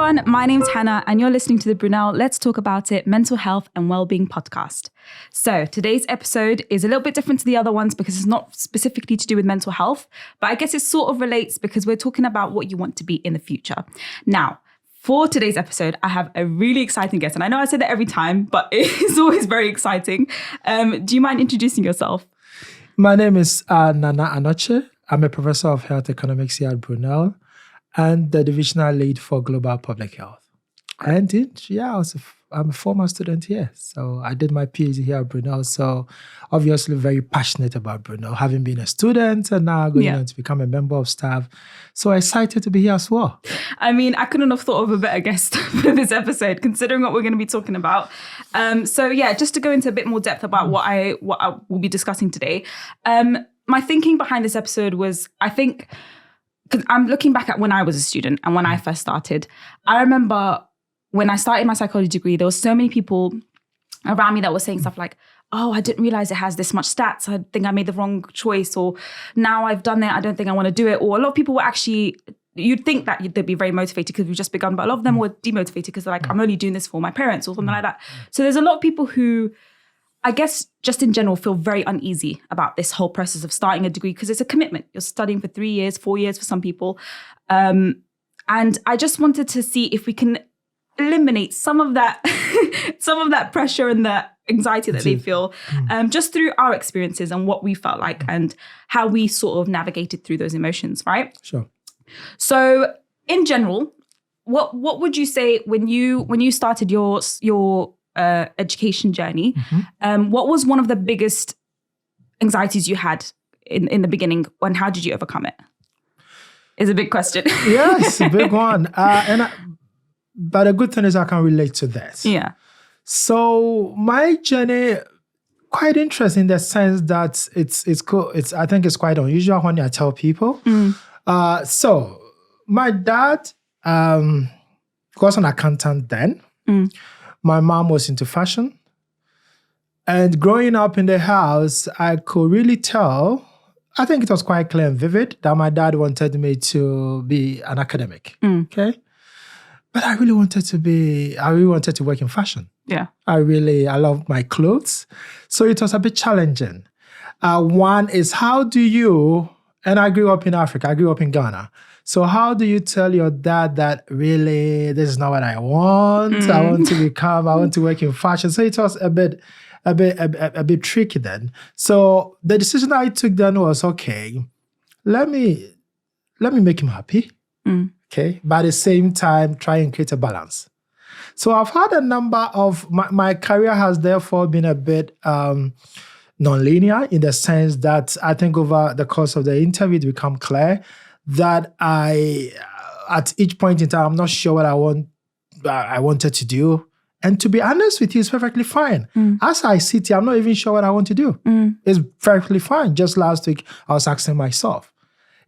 everyone, my name's Hannah and you're listening to the Brunel Let's Talk About It Mental Health and Wellbeing podcast. So today's episode is a little bit different to the other ones because it's not specifically to do with mental health, but I guess it sort of relates because we're talking about what you want to be in the future. Now, for today's episode, I have a really exciting guest, and I know I say that every time, but it's always very exciting. Do you mind introducing yourself? My name is Nana Anokye. I'm a professor of health economics here at Brunel and the Divisional lead for global public health. And I'm a former student here. So I did my PhD here at Brunel. So obviously very passionate about Brunel, having been a student and now going on to become a member of staff. So excited to be here as well. I mean, I couldn't have thought of a better guest for this episode, considering what we're going to be talking about. Just to go into a bit more depth about what I will be discussing today. My thinking behind this episode was, I think, because I'm looking back at when I was a student and when I first started. I remember when I started my psychology degree, there were so many people around me that were saying stuff like, oh, I didn't realize it has this much stats. I think I made the wrong choice. Or now I've done it, I don't think I want to do it. Or a lot of people were actually, you'd think that they'd be very motivated because we've just begun, but a lot of them were demotivated because they're like, I'm only doing this for my parents or something like that. So there's a lot of people who, I guess, just in general, feel very uneasy about this whole process of starting a degree because it's a commitment. You're studying for 3 years, 4 years for some people. And I just wanted to see if we can eliminate some of that, some of that pressure and the anxiety that they feel just through our experiences and what we felt like and how we sort of navigated through those emotions, right? Sure. So in general, what would you say when you started your education journey, what was one of the biggest anxieties you had in the beginning, and how did you overcome it? Is a big question. Yes, a big one. But the good thing is I can relate to that. Yeah. So my journey, quite interesting in the sense that it's cool. I think it's quite unusual when I tell people. So my dad was an accountant then. My mom was into fashion. And growing up in the house, I could really tell, I think it was quite clear and vivid that my dad wanted me to be an academic. Okay. But I really wanted to work in fashion. Yeah. I love my clothes. So it was a bit challenging. One is and I grew up in Africa, I grew up in Ghana. So how do you tell your dad that really this is not what I want? I want to work in fashion. So it was a bit tricky then. So the decision I took then was, okay, let me make him happy. Okay. But at the same time, try and create a balance. So I've had a number of, my career has therefore been a bit non-linear in the sense that I think over the course of the interview, it become clear that at each point in time, I'm not sure what I wanted to do. And to be honest with you, it's perfectly fine. As I sit here, I'm not even sure what I want to do. It's perfectly fine. Just last week, I was asking myself,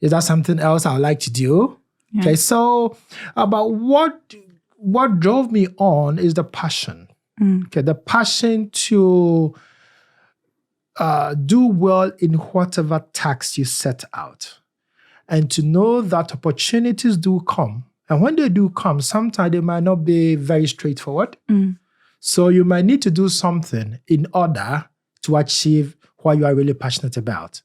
is that something else I would like to do? Yeah. Okay, so about what drove me on is the passion. Okay, the passion to do well in whatever task you set out. And to know that opportunities do come. And when they do come, sometimes they might not be very straightforward. So you might need to do something in order to achieve what you are really passionate about.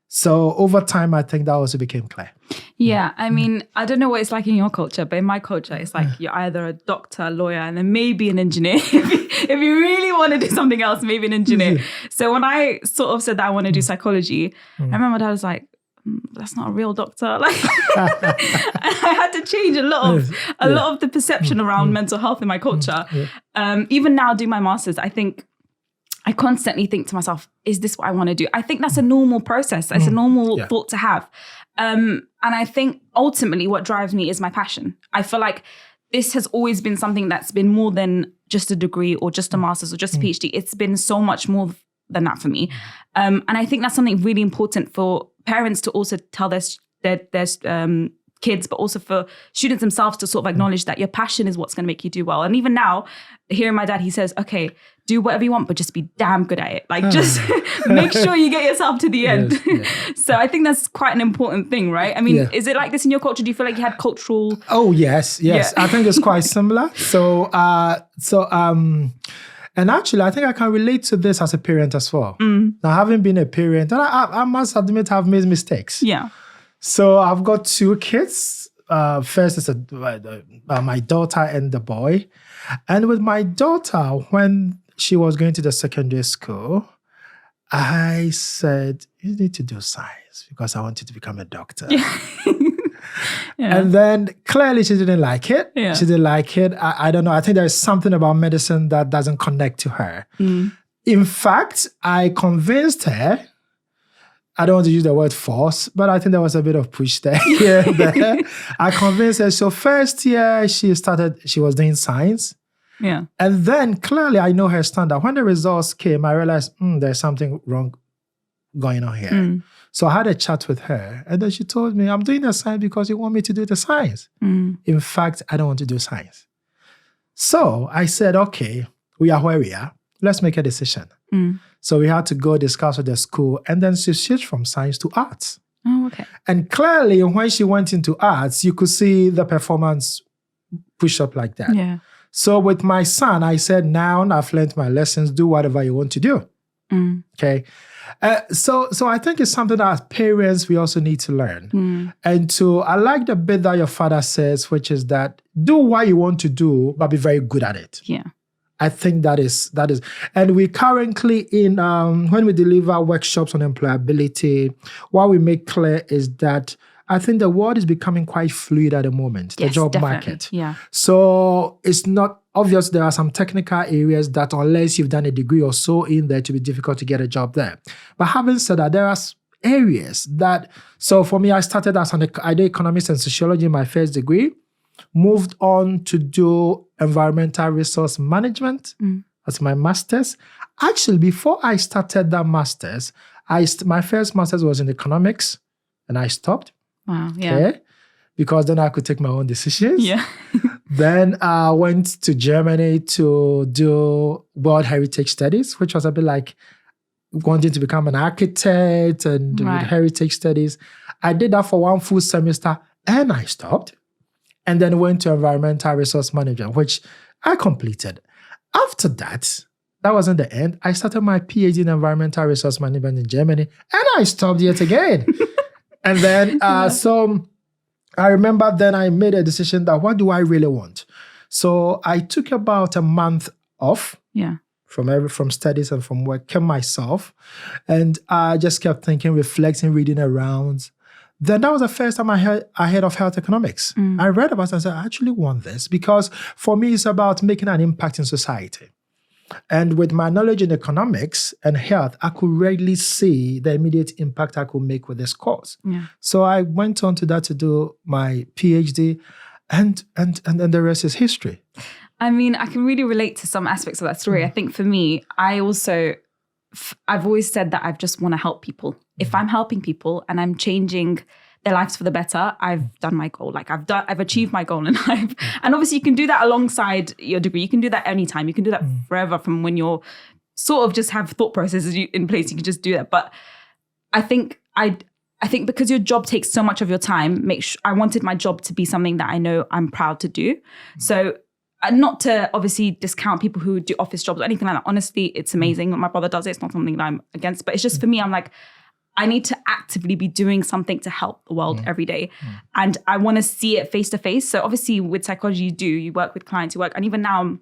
So over time, I think that also became clear. Yeah, I mean, I don't know what it's like in your culture, but in my culture, it's like you're either a doctor, lawyer, and then maybe an engineer. If you really want to do something else, maybe an engineer. So when I sort of said that I want to do psychology, I remember my dad was like, that's not a real doctor. Like, I had to change a lot of the perception around mental health in my culture. Even now, doing my master's, I constantly think to myself, is this what I want to do? I think that's a normal process. It's a normal thought to have. And I think ultimately what drives me is my passion. I feel like this has always been something that's been more than just a degree or just a master's or just a PhD. It's been so much more than that for me. And I think that's something really important for parents to also tell their kids, but also for students themselves to sort of acknowledge that your passion is what's going to make you do well. And even now, hearing my dad, he says, okay, do whatever you want, but just be damn good at it. Like, just make sure you get yourself to the end. So I think that's quite an important thing, right? I mean, is it like this in your culture? Do you feel like you had cultural... Oh, yes. Yeah. I think it's quite similar. And actually, I think I can relate to this as a parent as well. Now, having been a parent, and I must admit I've made mistakes. Yeah. So I've got 2 kids. First is my daughter and the boy. And with my daughter, when she was going to the secondary school, I said, you need to do science because I want you to become a doctor. And then clearly she didn't like it. She didn't like it. I don't know. I think there's something about medicine that doesn't connect to her. In fact, I convinced her. I don't want to use the word force, but I think there was a bit of push there. I convinced her. So first year she was doing science. And then clearly I know her standard. When the results came, I realized there's something wrong going on here. So I had a chat with her, and then she told me, I'm doing the science because you want me to do the science. In fact, I don't want to do science. So I said, okay, we are where we are. Let's make a decision. So we had to go discuss with the school, and then she switched from science to arts. Oh, okay. And clearly, when she went into arts, you could see the performance push up like that. Yeah. So with my son, I said, now I've learned my lessons, do whatever you want to do. Okay. So I think it's something that as parents, we also need to learn. And I like the bit that your father says, which is that do what you want to do, but be very good at it. Yeah. I think that is, and we currently when we deliver workshops on employability, what we make clear is that I think the world is becoming quite fluid at the moment, the job market. Yeah. So it's not obvious. There are some technical areas that unless you've done a degree or so in there, to be difficult to get a job there. But having said that, there are areas that, so for me, I started I did economics and sociology in my first degree, moved on to do environmental resource management as my master's. Actually, before I started that master's, my first master's was in economics, and I stopped. Wow, yeah. Okay? Because then I could take my own decisions. Yeah. Then I went to Germany to do World Heritage Studies, which was a bit like wanting to become an architect and do heritage studies. I did that for one full semester, and I stopped. And then went to environmental resource management, which I completed. After that wasn't the end. I started my PhD in environmental resource management in Germany, and I stopped yet again. And then, so I remember then I made a decision that what do I really want? So I took about a month off from studies and from work, kept myself, and I just kept thinking, reflecting, reading around. Then that was the first time I heard of health economics. I read about it and I said, I actually want this because for me, it's about making an impact in society. And with my knowledge in economics and health, I could readily see the immediate impact I could make with this course. Yeah. So I went on to that to do my PhD, and then the rest is history. I mean, I can really relate to some aspects of that story. I think for me, I've always said that I just want to help people. If I'm helping people and I'm changing their lives for the better, I've done my goal. Like I've achieved my goal in life. And obviously you can do that alongside your degree. You can do that anytime. You can do that forever from when you're sort of just have thought processes in place. You can just do that. But I think because your job takes so much of your time, I wanted my job to be something that I know I'm proud to do. So not to obviously discount people who do office jobs or anything like that. Honestly, it's amazing. My brother does it. It's not something that I'm against. But it's just for me, I'm like, I need to actively be doing something to help the world every day. And I want to see it face to face. So obviously with psychology, you work with clients, and even now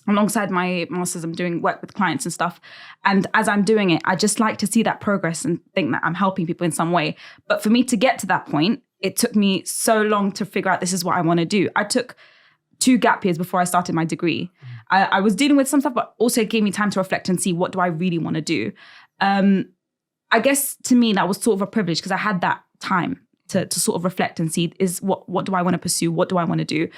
alongside my master's, I'm doing work with clients and stuff. And as I'm doing it, I just like to see that progress and think that I'm helping people in some way. But for me to get to that point, it took me so long to figure out this is what I want to do. I took 2 gap years before I started my degree. I was dealing with some stuff, but also it gave me time to reflect and see what do I really want to do. I guess to me, that was sort of a privilege because I had that time to sort of reflect and see what do I want to pursue? What do I want to do?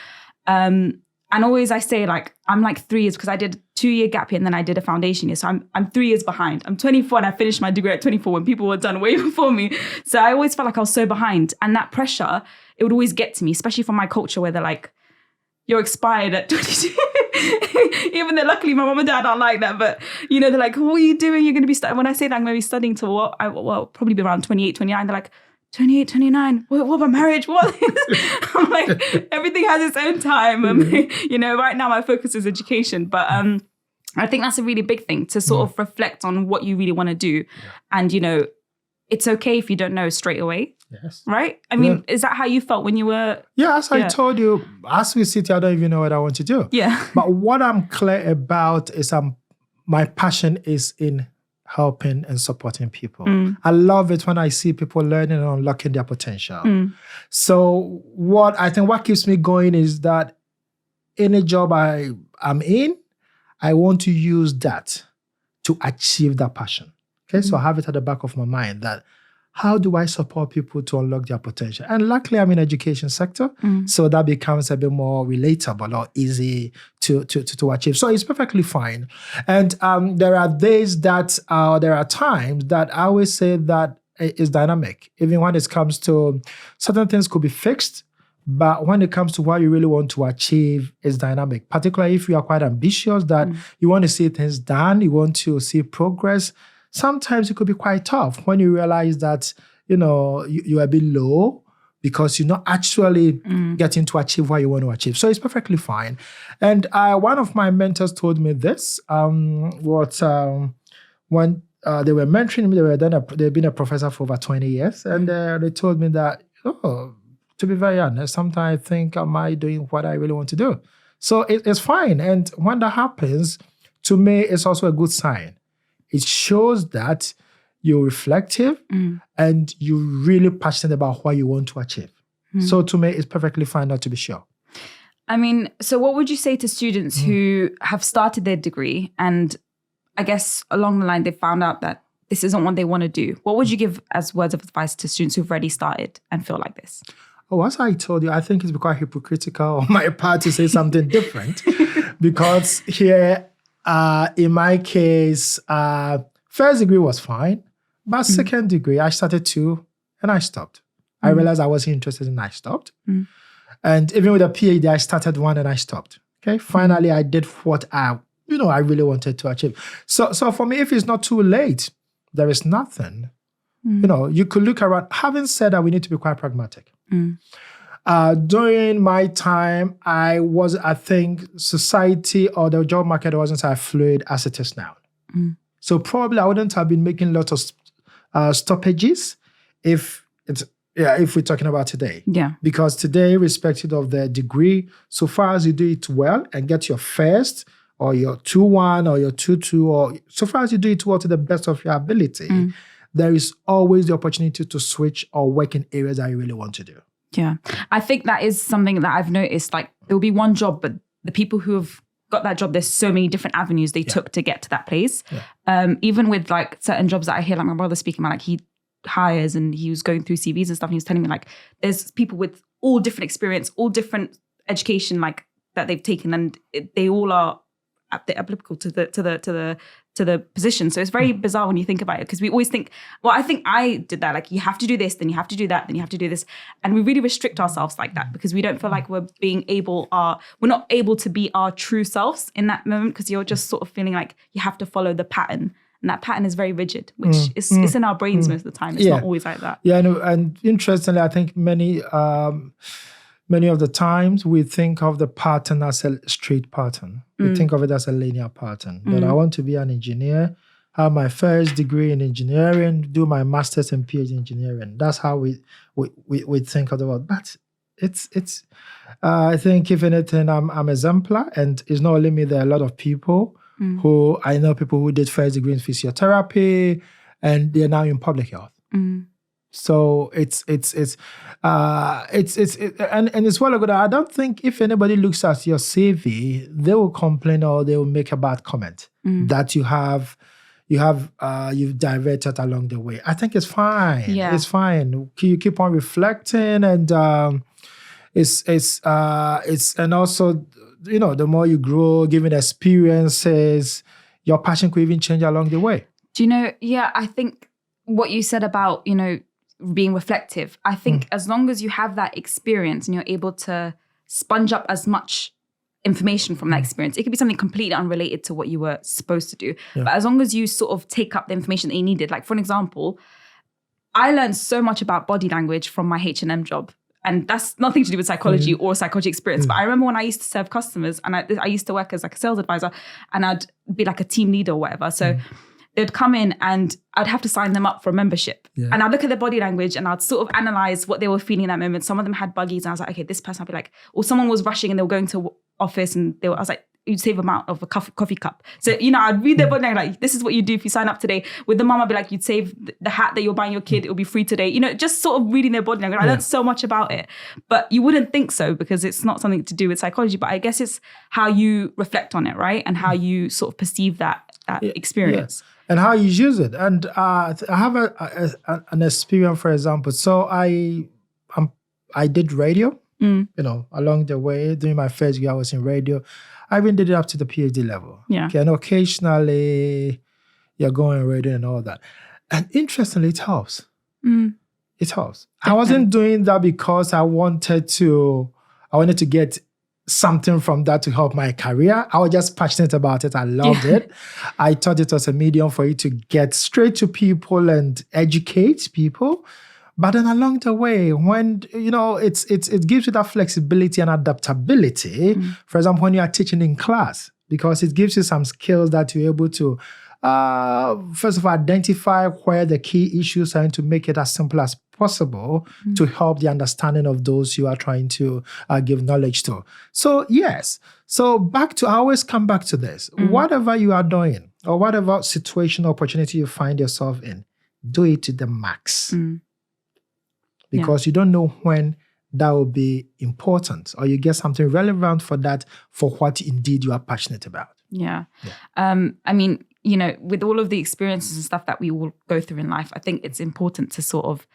And always I say like, I'm like 3 years because I did a 2-year gap year and then I did a foundation year. So I'm 3 years behind. I'm 24 and I finished my degree at 24 when people were done way before me. So I always felt like I was so behind. And that pressure, it would always get to me, especially from my culture where they're like, you're expired at 22. Even though luckily my mom and dad aren't like that. But, you know, they're like, what are you doing? You're going to be studying. When I say that I'm going to be studying till what? Probably be around 28, 29. They're like, 28, 29, what about marriage? What? I'm like, everything has its own time. You know, right now my focus is education. But I think that's a really big thing to sort of reflect on what you really want to do. And, you know, it's okay if you don't know straight away. Yes. Right? I mean, is that how you felt when you were? Yeah, as I told you, as we sit here, I don't even know what I want to do. Yeah. But what I'm clear about is my passion is in helping and supporting people. I love it when I see people learning and unlocking their potential. So what keeps me going is that any job I'm in, I want to use that to achieve that passion. Okay, so I have it at the back of my mind that how do I support people to unlock their potential? And luckily, I'm in the education sector, so that becomes a bit more relatable or easy to achieve. So it's perfectly fine. And there are days that, there are times that I always say that it's dynamic. Even when it comes to certain things could be fixed, but when it comes to what you really want to achieve, it's dynamic. Particularly if you are quite ambitious, that you want to see things done, you want to see progress. Sometimes it could be quite tough when you realize that, you know, you're a bit low because you're not actually getting to achieve what you want to achieve. So it's perfectly fine. And one of my mentors told me this, when they were mentoring me, they've been a professor for over 20 years. And they told me that, to be very honest, sometimes I think, am I doing what I really want to do? So it's fine. And when that happens, to me, it's also a good sign. It shows that you're reflective and you're really passionate about what you want to achieve. So to me, it's perfectly fine not to be sure. I mean, so what would you say to students who have started their degree and I guess along the line they found out that this isn't what they want to do? What would you give as words of advice to students who've already started and feel like this? Oh, as I told you, I think it's quite hypocritical on my part to say something different because here, in my case, first degree was fine, but second degree, I started to, and I stopped. I realized I wasn't interested and I stopped. And even with a PhD, I started one and I stopped. Okay, finally, I did what I really wanted to achieve. So for me, if it's not too late, there is nothing. You know, you could look around. Having said that, we need to be quite pragmatic. During my time, I think society or the job market wasn't as fluid as it is now. So probably I wouldn't have been making lots of stoppages if we're talking about today. Yeah. Because today, irrespective of the degree, so far as you do it well and get your first or your 2-1 or your 2-2, or so far as you do it well to the best of your ability, there is always the opportunity to switch or work in areas that you really want to do. Yeah. I think that is something that I've noticed. Like, there will be one job, but the people who have got that job, there's so many different avenues they took to get to that place. Even with like certain jobs that I hear, like my brother speaking about, like he hires and he was going through CVs and stuff. And he was telling me like, there's people with all different experience, all different education, like that they've taken, and they all are applicable to the position. So it's very bizarre when you think about it, because we always think, well, I think I did that. Like, you have to do this, then you have to do that, then you have to do this. And we really restrict ourselves like that because we don't feel like we're not able to be our true selves in that moment, because you're just sort of feeling like you have to follow the pattern. And that pattern is very rigid, which is it's in our brains most of the time. It's not always like that. Yeah, no, and interestingly, I think many of the times we think of the pattern as a straight pattern. We think of it as a linear pattern. But I want to be an engineer, have my first degree in engineering, do my master's and PhD in engineering. That's how we think of the world. But it's I think if anything, I'm exemplar, and it's not only me. There are a lot of people who I know people who did first degree in physiotherapy, and they're now in public health. So it's it's well good. I don't think if anybody looks at your CV, they will complain or they will make a bad comment that you've diverted along the way. I think it's fine. Yeah. It's fine. You keep on reflecting, and it's and also the more you grow, given experiences, your passion could even change along the way. Do you know, I think what you said about, being reflective, I think as long as you have that experience and you're able to sponge up as much information from that experience, it could be something completely unrelated to what you were supposed to do. Yeah. But as long as you sort of take up the information that you needed, like for an example, I learned so much about body language from my H&M job. And that's nothing to do with psychology or psychology experience. But I remember when I used to serve customers and I used to work as like a sales advisor and I'd be like a team leader or whatever. So they'd come in and I'd have to sign them up for a membership. Yeah. And I'd look at their body language and I'd sort of analyze what they were feeling in that moment. Some of them had buggies and I was like, okay, this person, I'd be like, or someone was rushing and they were going to office and I was like, you'd save them out of a coffee cup. So, I'd read their body language, like, this is what you do if you sign up today. With the mum, I'd be like, you'd save the hat that you're buying your kid, it'll be free today. Just sort of reading their body language. I learned so much about it. But you wouldn't think so because it's not something to do with psychology. But I guess it's how you reflect on it, right? And how you sort of perceive that experience. Yeah. And how you use it. And I have an experience, for example. So I did radio, along the way. During my first year, I was in radio. I even did it up to the PhD level. Yeah. Okay, and occasionally you're going radio and all that. And interestingly, it helps. It helps. I wasn't doing that because I wanted to get something from that to help my career. I was just passionate about it. I loved it. I thought it was a medium for you to get straight to people and educate people. But then along the way, when, it gives you that flexibility and adaptability, for example, when you are teaching in class, because it gives you some skills that you're able to, first of all, identify where the key issues are and to make it as simple as possible to help the understanding of those you are trying to give knowledge to. So, yes. So I always come back to this. Whatever you are doing or whatever situation or opportunity you find yourself in, do it to the max. Because you don't know when that will be important or you get something relevant for that, for what indeed you are passionate about. Yeah. I mean, with all of the experiences and stuff that we all go through in life, I think it's important to sort of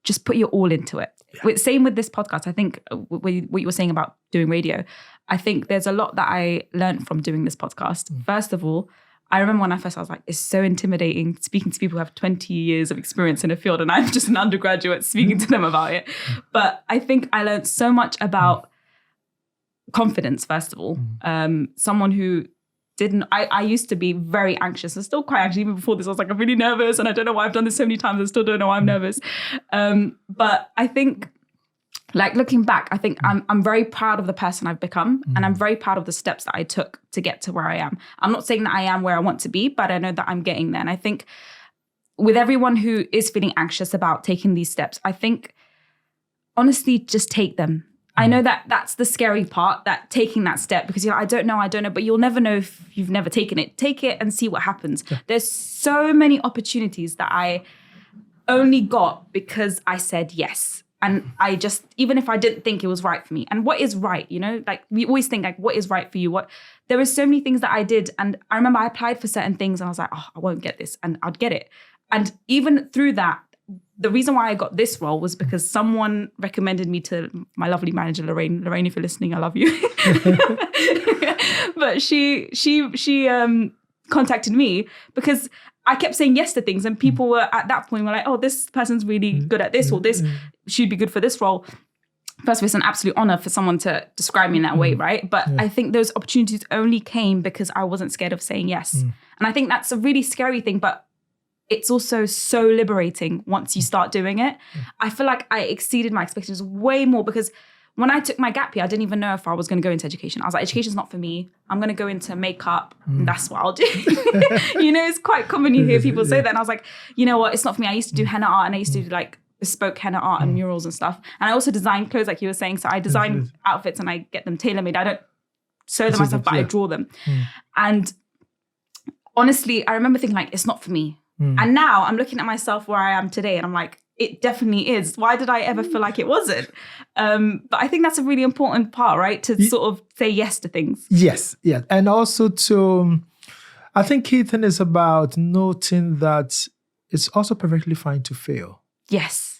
just put your all into it. Yeah. Same with this podcast. I think what you were saying about doing radio, I think there's a lot that I learned from doing this podcast. First of all, I remember when I was like, it's so intimidating speaking to people who have 20 years of experience in a field and I'm just an undergraduate speaking to them about it. But I think I learned so much about confidence, first of all. Someone who I used to be very anxious and still quite anxious. Even before this, I was like, I'm really nervous and I don't know why I've done this so many times. I still don't know why I'm nervous. But I think, like looking back, I think I'm very proud of the person I've become and I'm very proud of the steps that I took to get to where I am. I'm not saying that I am where I want to be, but I know that I'm getting there. And I think with everyone who is feeling anxious about taking these steps, I think, honestly, just take them. I know that that's the scary part, that taking that step, because I don't know, but you'll never know if you've never taken it. Take it and see what happens. Yeah. There's so many opportunities that I only got because I said yes. And I just, even if I didn't think it was right for me, and what is right, like we always think like, what is right for you? There were so many things that I did. And I remember I applied for certain things and I was like, I won't get this. And I'd get it. And even through that, the reason why I got this role was because someone recommended me to my lovely manager, Lorraine. Lorraine, if you're listening, I love you. But she contacted me because I kept saying yes to things, and people were at that point were like, oh, this person's really good at this, or this, she'd be good for this role. First of all, it's an absolute honor for someone to describe me in that way, right? But I think those opportunities only came because I wasn't scared of saying yes. And I think that's a really scary thing, but it's also so liberating once you start doing it. I feel like I exceeded my expectations way more because when I took my gap year, I didn't even know if I was going to go into education. I was like, education's not for me. I'm going to go into makeup. And that's what I'll do. It's quite common you hear people say that. And I was like, you know what? It's not for me. I used to do henna art and I used to do like bespoke henna art and murals and stuff. And I also design clothes like you were saying. So I design outfits and I get them tailor-made. I don't sew them myself, but I draw them. And honestly, I remember thinking like, it's not for me. And now I'm looking at myself where I am today and I'm like, it definitely is. Why did I ever feel like it wasn't? But I think that's a really important part, right? To sort of say yes to things. Yes. And also I think key thing is about noting that it's also perfectly fine to fail. Yes.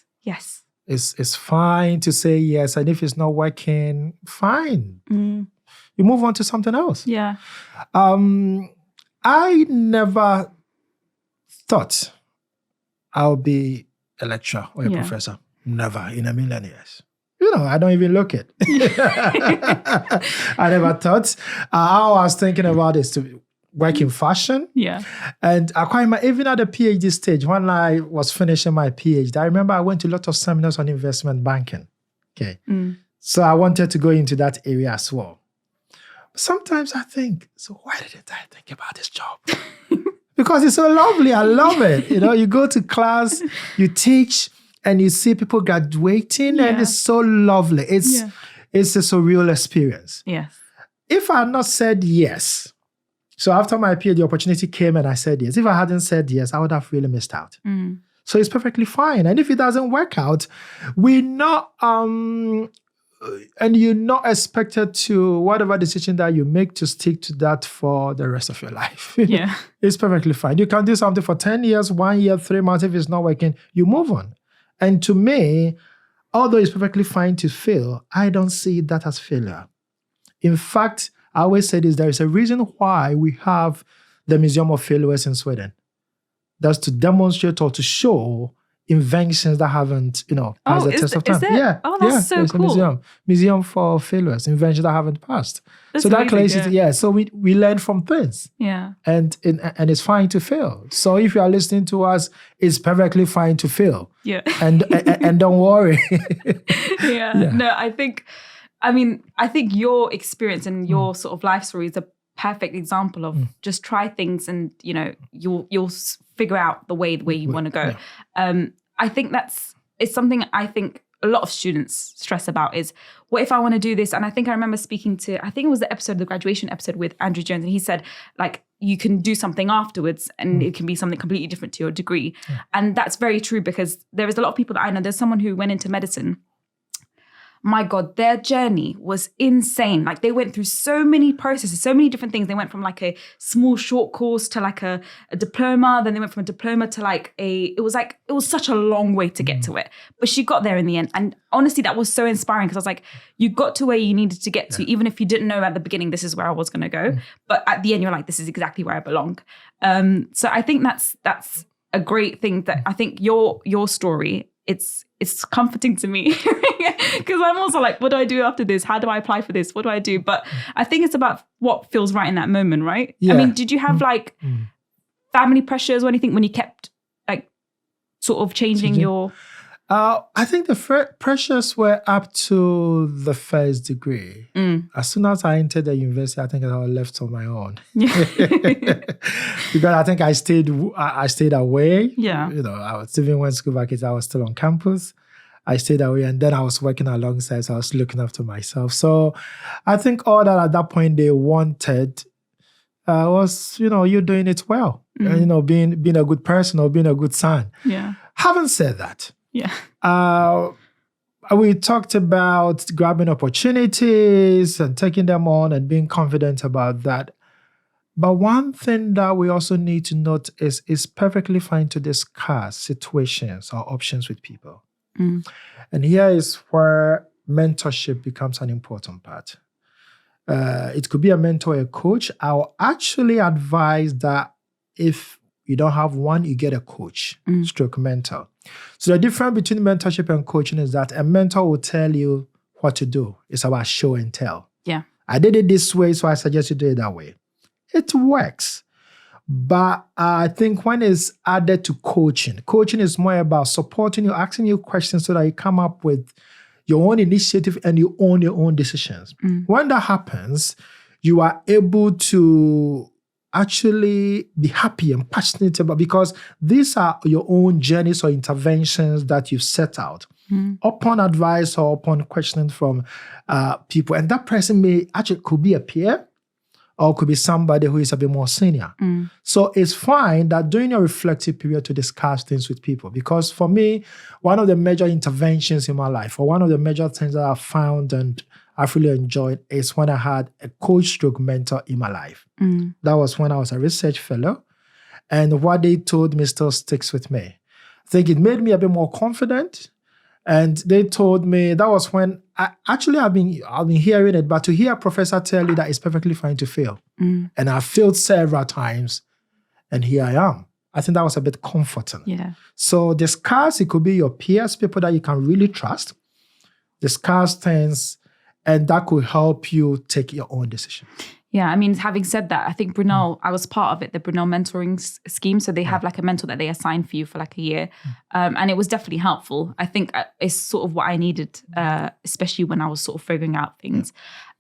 It's fine to say yes. And if it's not working, fine. You move on to something else. Yeah. I never thought I'll be a lecturer or a professor. Never in a million years. I don't even look it. I never thought. I was thinking about this to work in fashion. Yeah. And I quite remember, even at the PhD stage, when I was finishing my PhD, I remember I went to a lot of seminars on investment banking. Okay. So I wanted to go into that area as well. But sometimes I think, so why didn't I think about this job? Because it's so lovely. I love it. You go to class, you teach, and you see people graduating, and it's so lovely. It's a surreal experience. Yes. If I had not said yes, so after my PhD, the opportunity came and I said yes. If I hadn't said yes, I would have really missed out. So it's perfectly fine. And if it doesn't work out, we're not, and you're not expected to, whatever decision that you make, to stick to that for the rest of your life. Yeah. It's perfectly fine. You can do something for 10 years, 1 year, 3 months. If it's not working, you move on. And to me, although it's perfectly fine to fail, I don't see that as failure. In fact, I always say this, there is a reason why we have the Museum of Failures in Sweden. That's to demonstrate or to show inventions that haven't, passed the test of time. Yeah. Oh, that's so cool. A museum for failures, inventions that haven't passed. That's so that amazing, places, so we learn from things. Yeah. And it's fine to fail. So if you are listening to us, it's perfectly fine to fail. Yeah. And don't worry. Yeah. No, I think your experience and your sort of life story is a perfect example of just try things and, you'll figure out the way you want to go. Yeah. I think it's something I think a lot of students stress about is, what if I want to do this? And I think I remember speaking to, I think it was the graduation episode with Andrew Jones, and he said, like, you can do something afterwards and it can be something completely different to your degree. Yeah. And that's very true, because there is a lot of people that I know. There's someone who went into medicine. My God, their journey was insane. Like, they went through so many processes, so many different things. They went from like a small short course to like a diploma. Then they went from a diploma to like it was such a long way to get to it. But she got there in the end. And honestly, that was so inspiring, because I was like, you got to where you needed to get to, even if you didn't know at the beginning, this is where I was going to go. But at the end, you're like, this is exactly where I belong. So I think that's a great thing, that I think your story, it's comforting to me, because I'm also like, what do I do after this? How do I apply for this? What do I do? But I think it's about what feels right in that moment, right? Yeah. I mean, did you have like family pressures or anything when you kept like sort of changing your... I think the pressures were up to the first degree. As soon as I entered the university, I think I was left on my own. Because I think I stayed away. Yeah. I was even when school vacated, I was still on campus. I stayed away, and then I was working alongside, so I was looking after myself. So I think all that at that point they wanted was, you're doing it well. And, being a good person or being a good son. Yeah. Having said that, we talked about grabbing opportunities and taking them on and being confident about that. But one thing that we also need to note is it's perfectly fine to discuss situations or options with people. And here is where mentorship becomes an important part. It could be a mentor or a coach. I'll actually advise that if you don't have one, you get a coach, stroke mentor. So the difference between mentorship and coaching is that a mentor will tell you what to do. It's about show and tell. Yeah. I did it this way, so I suggest you do it that way. It works. But I think when it's added to coaching is more about supporting you, asking you questions so that you come up with your own initiative and you own your own decisions. When that happens, you are able to actually be happy and passionate about, because these are your own journeys or interventions that you've set out upon advice or upon questioning from people. And that person could be a peer, or could be somebody who is a bit more senior. So it's fine that during a reflective period to discuss things with people. Because for me, one of the major interventions in my life, or one of the major things that I found and I've really enjoyed, is when I had a coach stroke mentor in my life. That was when I was a research fellow. And what they told me still sticks with me. I think it made me a bit more confident. And they told me that was when I've been hearing it, but to hear a professor tell you that it's perfectly fine to fail. And I failed several times, and here I am. I think that was a bit comforting. Yeah. So discuss, it could be your peers, people that you can really trust. Discuss things, and that could help you take your own decision. Yeah, I mean, having said that, I think Brunel, I was part of it, the Brunel mentoring scheme. So they have like a mentor that they assign for you for like a year. And it was definitely helpful. I think it's sort of what I needed, especially when I was sort of figuring out things.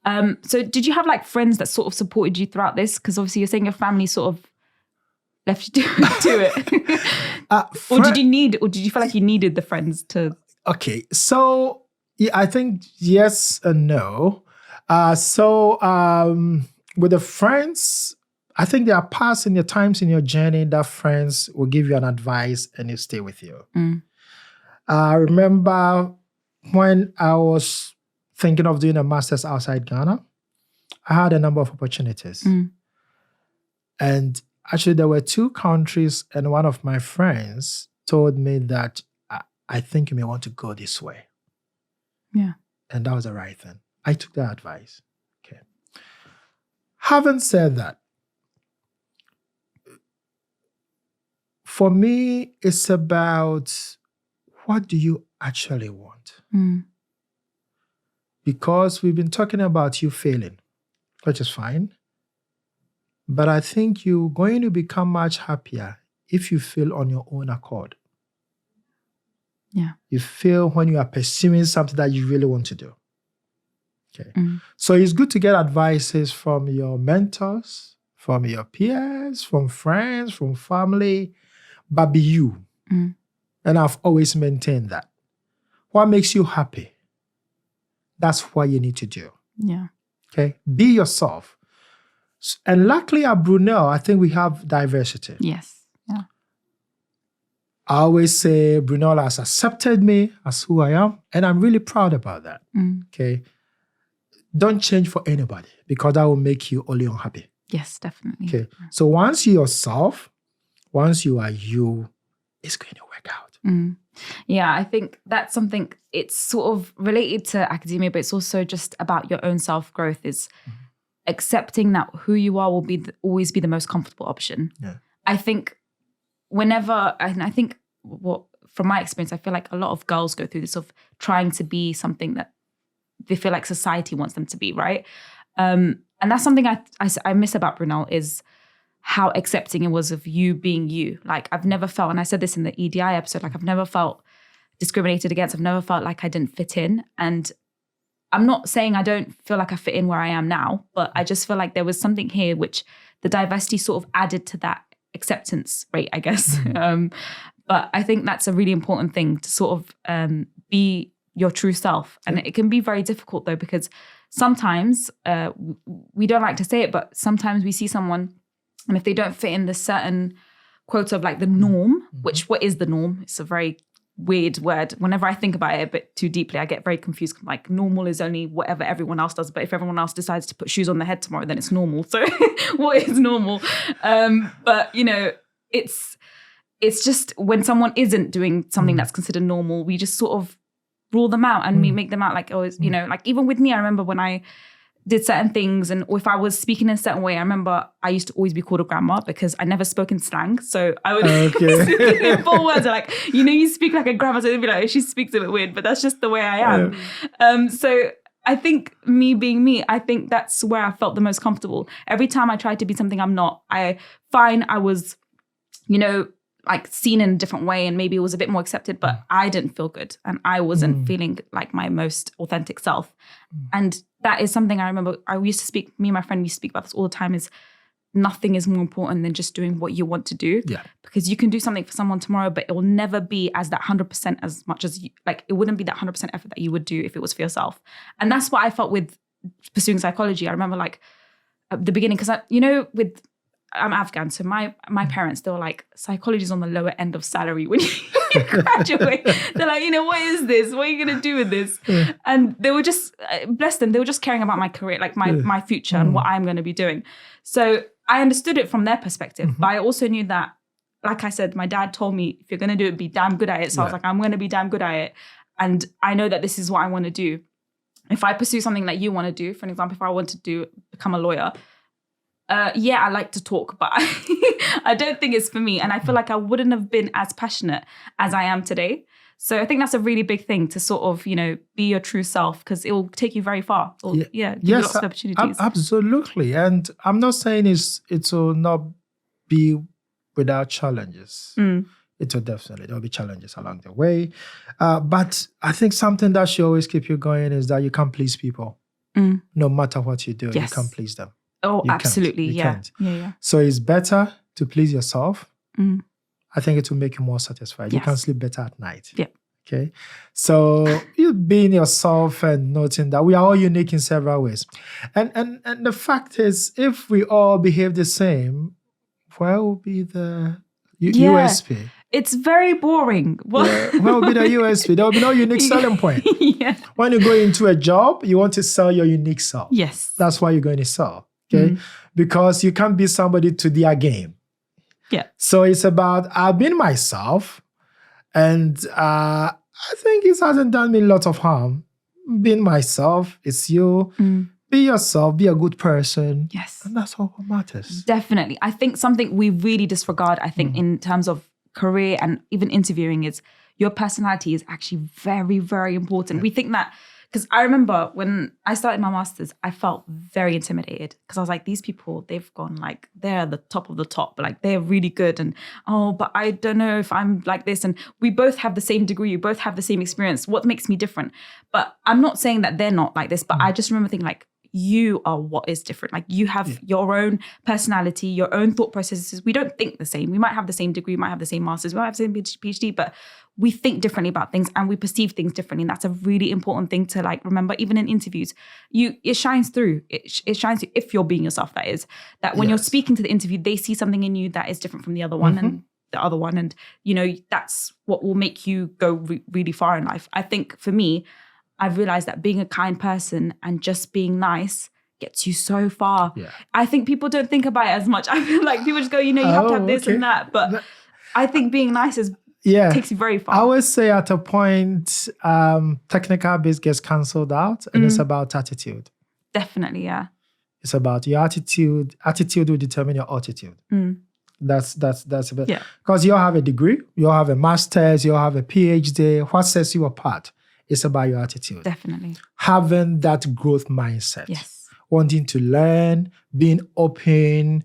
So did you have like friends that sort of supported you throughout this? Because obviously you're saying your family sort of left you to it. Or did you feel like you needed the friends to? Okay, so yeah, I think yes and no. With the friends, I think there are parts in your times in your journey that friends will give you an advice and they stay with you. I remember when I was thinking of doing a master's outside Ghana, I had a number of opportunities. And actually, there were 2 countries, and one of my friends told me that I think you may want to go this way. Yeah. And that was the right thing. I took that advice. Okay. Having said that, for me, it's about what do you actually want? Because we've been talking about you failing, which is fine. But I think you're going to become much happier if you fail on your own accord. Yeah. You fail when you are pursuing something that you really want to do. Okay. So it's good to get advices from your mentors, from your peers, from friends, from family, but be you. And I've always maintained that. What makes you happy? That's what you need to do. Yeah. Okay. Be yourself. And luckily at Brunel, I think we have diversity. Yes. Yeah. I always say Brunel has accepted me as who I am, and I'm really proud about that. Okay. Don't change for anybody because that will make you only unhappy. Yes, definitely. Okay. So once you're yourself, once you are you, it's going to work out. Yeah, I think that's something, it's sort of related to academia, but it's also just about your own self-growth is accepting that who you are will be always be the most comfortable option. Yeah. I think from my experience, I feel like a lot of girls go through this of trying to be something that they feel like society wants them to be, right? And that's something I miss about Brunel is how accepting it was of you being you. Like I've never felt, and I said this in the EDI episode, like I've never felt discriminated against. I've never felt like I didn't fit in. And I'm not saying I don't feel like I fit in where I am now, but I just feel like there was something here which the diversity sort of added to that acceptance rate, I guess. But I think that's a really important thing to sort of be your true self. And it can be very difficult though, because sometimes we don't like to say it, but sometimes we see someone and if they don't fit in this certain quote of like the norm, which what is the norm? It's a very weird word. Whenever I think about it a bit too deeply, I get very confused. Like normal is only whatever everyone else does. But if everyone else decides to put shoes on their head tomorrow, then it's normal. So what is normal? But you know, it's just when someone isn't doing something that's considered normal, we just sort of rule them out and we make them out like, oh, you know, like even with me, I remember when I did certain things and if I was speaking in a certain way, I remember I used to always be called a grandma because I never spoke in slang. So I would speak in full words like, you know, you speak like a grandma. So they'd be like, she speaks a bit weird, but that's just the way I am. So I think me being me, I think that's where I felt the most comfortable. Every time I tried to be something I'm not, I was, you know, like seen in a different way and maybe it was a bit more accepted, but I didn't feel good and I wasn't feeling like my most authentic self. And that is something I remember me and my friend used to speak about this all the time is nothing is more important than just doing what you want to do. Yeah. Because you can do something for someone tomorrow, but it will never be as that 100% as much as you, like it wouldn't be that 100% effort that you would do if it was for yourself. And that's what I felt with pursuing psychology. I remember like at the beginning, because I'm Afghan, so my parents, they were like, psychology is on the lower end of salary when you graduate. They're like, you know, what is this? What are you going to do with this? And they were just, bless them, they were just caring about my career, like my future and what I'm going to be doing. So I understood it from their perspective, but I also knew that, like I said, my dad told me, if you're going to do it, be damn good at it. So I was like, I'm going to be damn good at it. and I know that this is what I want to do. If I pursue something that you want to do, for example, if I want to become a lawyer, I like to talk, but I don't think it's for me. And I feel like I wouldn't have been as passionate as I am today. So I think that's a really big thing to sort of, be your true self, because it will take you very far. Give you lots of opportunities. Absolutely. And I'm not saying it will not be without challenges. It will definitely. There will be challenges along the way. But I think something that should always keep you going is that you can't please people. No matter what you do, you can't please them. Oh, you absolutely. You Yeah. can't. Yeah. So it's better to please yourself. I think it will make you more satisfied. Yes. You can sleep better at night. Yeah. Okay. So you being yourself and noting that we are all unique in several ways. And the fact is, if we all behave the same, where will be the USP? It's very boring. Where will be the USP? There will be no unique selling point. Yeah. When you go into a job, you want to sell your unique self. Yes. That's why you're going to sell. Okay. Because you can't be somebody to their game. Yeah. So it's about being myself. And I think it hasn't done me a lot of harm. Being myself, it's you. Be yourself, be a good person. Yes. And that's all that matters. Definitely. I think something we really disregard, in terms of career and even interviewing, is your personality is actually very, very important. We think that, because I remember when I started my master's, I felt very intimidated because I was like, these people, they've gone like, they're the top of the top, like they're really good. And, but I don't know if I'm like this. And we both have the same degree, we both have the same experience. What makes me different? But I'm not saying that they're not like this, but I just remember thinking like, you are what is different. Like you have your own personality, your own thought processes. We don't think the same. We might have the same degree, we might have the same master's, we might have the same PhD, but we think differently about things and we perceive things differently. And that's a really important thing to like remember, even in interviews. It shines through. It shines through if you're being yourself, that is. That when you're speaking to the interview, they see something in you that is different from the other one and the other one. And, that's what will make you go really far in life. I think for me, I've realized that being a kind person and just being nice gets you so far. Yeah. I think people don't think about it as much. I feel like people just go, you have to have this and that. But I think being nice takes you very far. I always say at a point, technical base gets cancelled out and it's about attitude. Definitely, yeah. It's about your attitude. Attitude will determine your attitude. That's a bit. Yeah. Because you all have a degree, you all have a master's, you all have a PhD. What sets you apart? It's about your attitude. Definitely. Having that growth mindset. Yes. Wanting to learn, being open,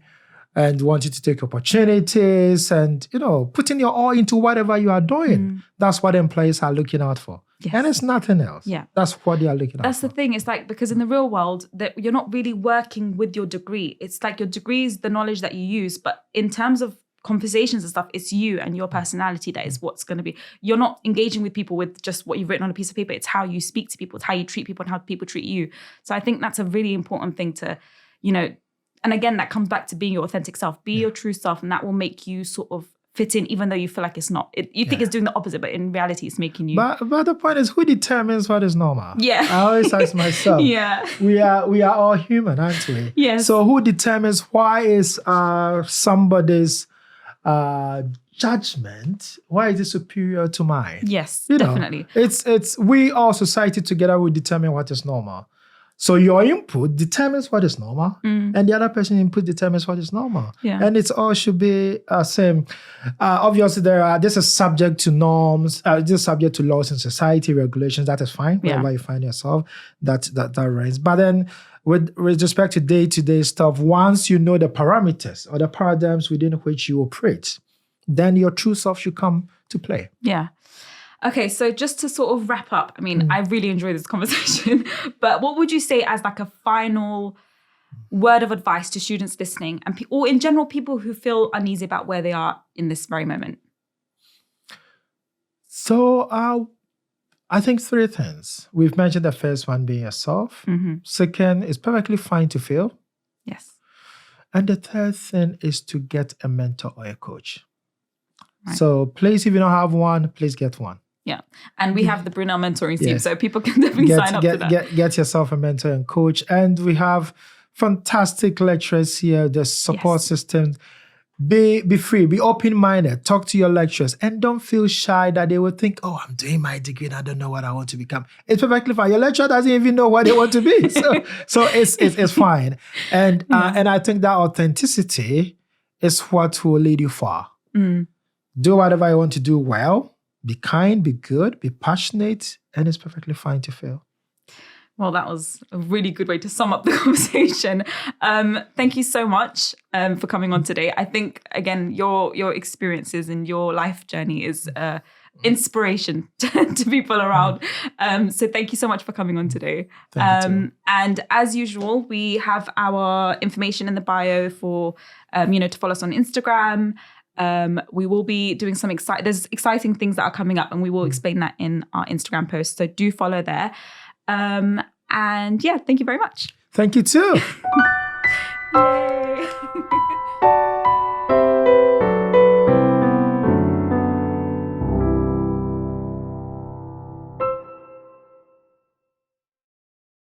and wanting to take opportunities and, putting your all into whatever you are doing. That's what employees are looking out for. Yes. And it's nothing else. Yeah. That's what they are looking out for. That's the thing. It's like, because in the real world, that you're not really working with your degree. It's like your degree is the knowledge that you use. But in terms of conversations and stuff, it's you and your personality that is what's going to be. You're not engaging with people with just what you've written on a piece of paper. It's how you speak to people. It's how you treat people and how people treat you. So I think that's a really important thing to, and again, that comes back to being your authentic self. Be your true self, and that will make you sort of fit in, even though you feel like it's not. You think it's doing the opposite, but in reality, it's making you. But the point is, who determines what is normal? Yeah. I always ask myself. We are all human, aren't we? Yes. So who determines why is somebody's judgment, why is it superior to mine? Yes, definitely. It's we all, society together, will determine what is normal. So your input determines what is normal, and the other person's input determines what is normal. Yeah. And it all should be same. Obviously, this is subject to norms, this is subject to laws in society, regulations. That is fine, wherever you find yourself, that reigns. But then with respect to day-to-day stuff, once you know the parameters or the paradigms within which you operate, then your true self should come to play. Yeah. Okay, so just to sort of wrap up, I mean, I really enjoyed this conversation, but what would you say as like a final word of advice to students listening and or in general people who feel uneasy about where they are in this very moment? So I think three things. We've mentioned the first one being yourself. Second, it's perfectly fine to fail. Yes. And the third thing is to get a mentor or a coach. Right. So please, if you don't have one, please get one. Yeah. And we have the Brunel mentoring team, so people can definitely sign up to that. Get yourself a mentor and coach. And we have fantastic lecturers here, the support systems. Be free, be open-minded, talk to your lecturers, and don't feel shy that they will think, oh, I'm doing my degree and I don't know what I want to become. It's perfectly fine. Your lecturer doesn't even know what they want to be. So it's fine. And and I think that authenticity is what will lead you far. Do whatever you want to do well, be kind, be good, be passionate, and it's perfectly fine to fail. Well, that was a really good way to sum up the conversation. Thank you so much for coming on today. I think, again, your experiences and your life journey is inspiration to people around. So thank you so much for coming on today. Thank you. And as usual, we have our information in the bio for, to follow us on Instagram. We will be doing some there's exciting things that are coming up, and we will explain that in our Instagram post. So do follow there. And yeah, thank you very much. Thank you too. Yay.